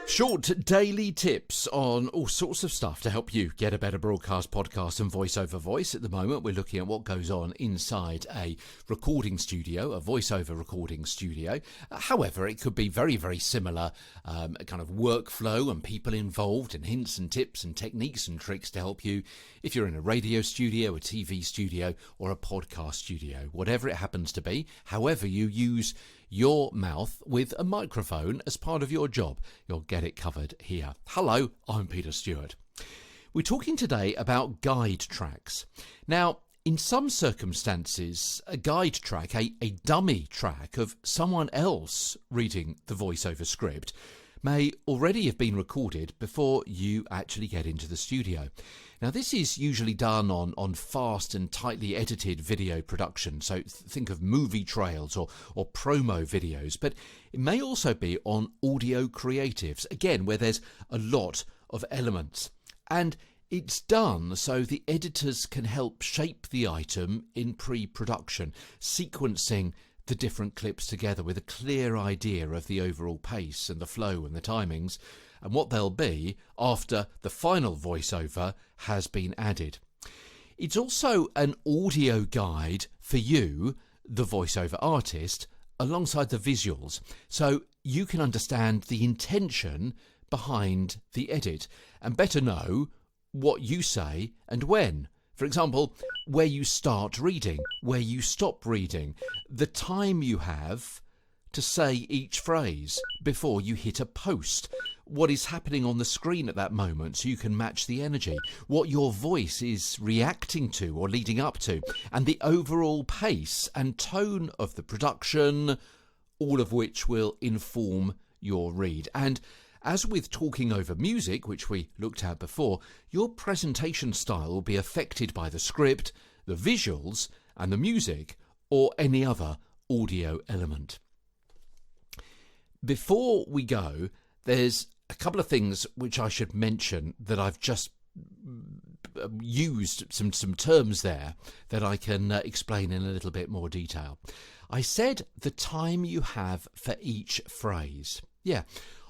Short daily tips on all sorts of stuff to help you get a better broadcast, podcast and voice-over voice. At the moment, we're looking at what goes on inside a recording studio, a voice-over recording studio. However, it could be very, very similar kind of workflow and people involved, and hints and tips and techniques and tricks to help you if you're in a radio studio, a TV studio or a podcast studio, whatever it happens to be, however you use your mouth with a microphone as part of your job. You'll get it covered here. Hello, I'm Peter Stewart. We're talking today about guide tracks. Now, in some circumstances, a guide track, a dummy track of someone else reading the voiceover script, may already have been recorded before you actually get into the studio. Now, this is usually done on fast and tightly edited video production, so think of movie trails or promo videos, but it may also be on audio creatives, again, where there's a lot of elements. And it's done so the editors can help shape the item in pre-production, sequencing the different clips together with a clear idea of the overall pace and the flow and the timings and what they'll be after the final voiceover has been added. It's also an audio guide for you, the voiceover artist, alongside the visuals, so you can understand the intention behind the edit and better know what you say and when. For example, where you start reading, where you stop reading, the time you have to say each phrase before you hit a post, what is happening on the screen at that moment so you can match the energy, what your voice is reacting to or leading up to, and the overall pace and tone of the production, all of which will inform your read. And as with talking over music, which we looked at before, your presentation style will be affected by the script, the visuals, and the music, or any other audio element. Before we go, there's a couple of things which I should mention that I've just used some terms there that I can explain in a little bit more detail. I said the time you have for each phrase. Yeah.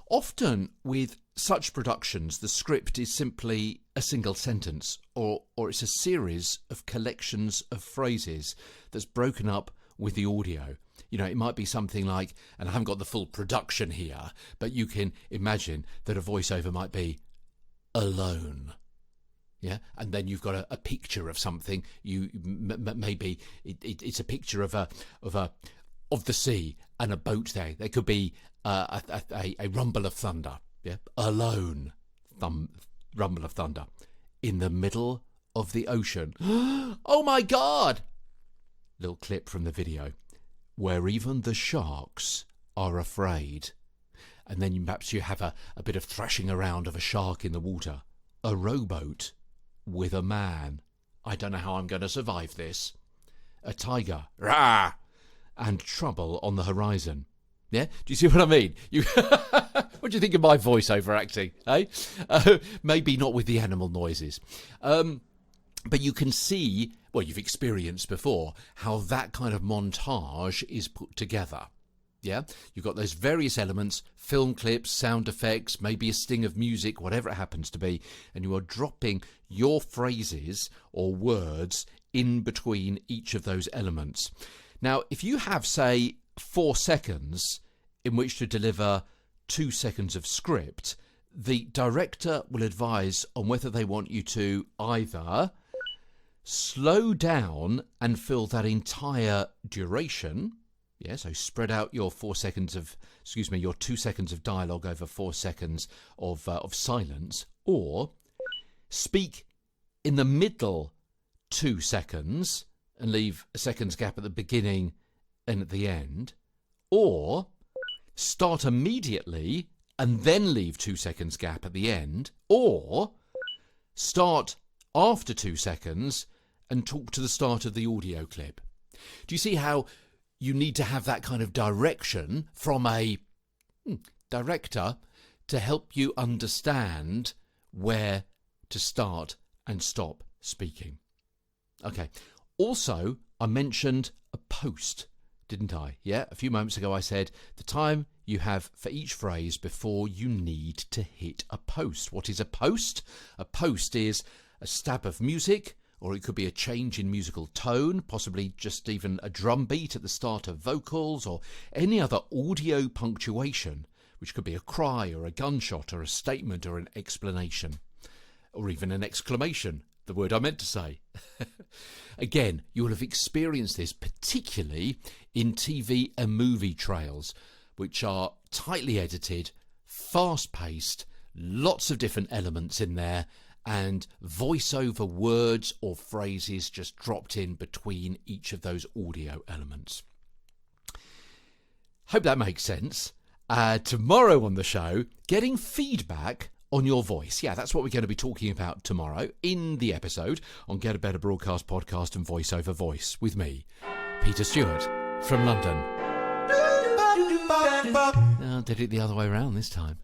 Often with such productions, the script is simply a single sentence or it's a series of collections of phrases that's broken up with the audio. You know, it might be something like, and I haven't got the full production here, but you can imagine that a voiceover might be alone. Yeah, and then you've got a picture of something. Maybe it's a picture of the sea and a boat there. There could be a rumble of thunder. Yeah, alone, rumble of thunder in the middle of the ocean. Oh my God! Little clip from the video where even the sharks are afraid. And then perhaps you have a bit of thrashing around of a shark in the water. A rowboat with a man. I don't know how I'm going to survive this. A tiger. Rah! And trouble on the horizon. Yeah? Do you see what I mean? What do you think of my voiceover acting? Eh? Maybe not with the animal noises. But you can see, well, you've experienced before, how that kind of montage is put together. Yeah? You've got those various elements, film clips, sound effects, maybe a sting of music, whatever it happens to be, and you are dropping your phrases or words in between each of those elements. Now, if you have, say, 4 seconds in which to deliver 2 seconds of script, the director will advise on whether they want you to either slow down and fill that entire duration. Yeah, so spread out your 2 seconds of dialogue over 4 seconds of silence, or speak in the middle 2 seconds and leave a second's gap at the beginning and at the end, or start immediately and then leave 2 seconds gap at the end, or start after 2 seconds and talk to the start of the audio clip. Do you see how you need to have that kind of direction from a director to help you understand where to start and stop speaking? Okay. Also, I mentioned a post, didn't I? Yeah, a few moments ago I said the time you have for each phrase before you need to hit a post. What is a post? A post is a stab of music, or it could be a change in musical tone, possibly just even a drum beat at the start of vocals, or any other audio punctuation, which could be a cry or a gunshot or a statement or an explanation, or even an exclamation, the word I meant to say. Again, you will have experienced this particularly in TV and movie trails, which are tightly edited, fast-paced, lots of different elements in there, and voiceover words or phrases just dropped in between each of those audio elements. Hope that makes sense. Tomorrow on the show, getting feedback on your voice. Yeah, that's what we're going to be talking about tomorrow in the episode on Get a Better Broadcast Podcast and Voice Over Voice with me, Peter Stewart from London. Did it the other way around this time.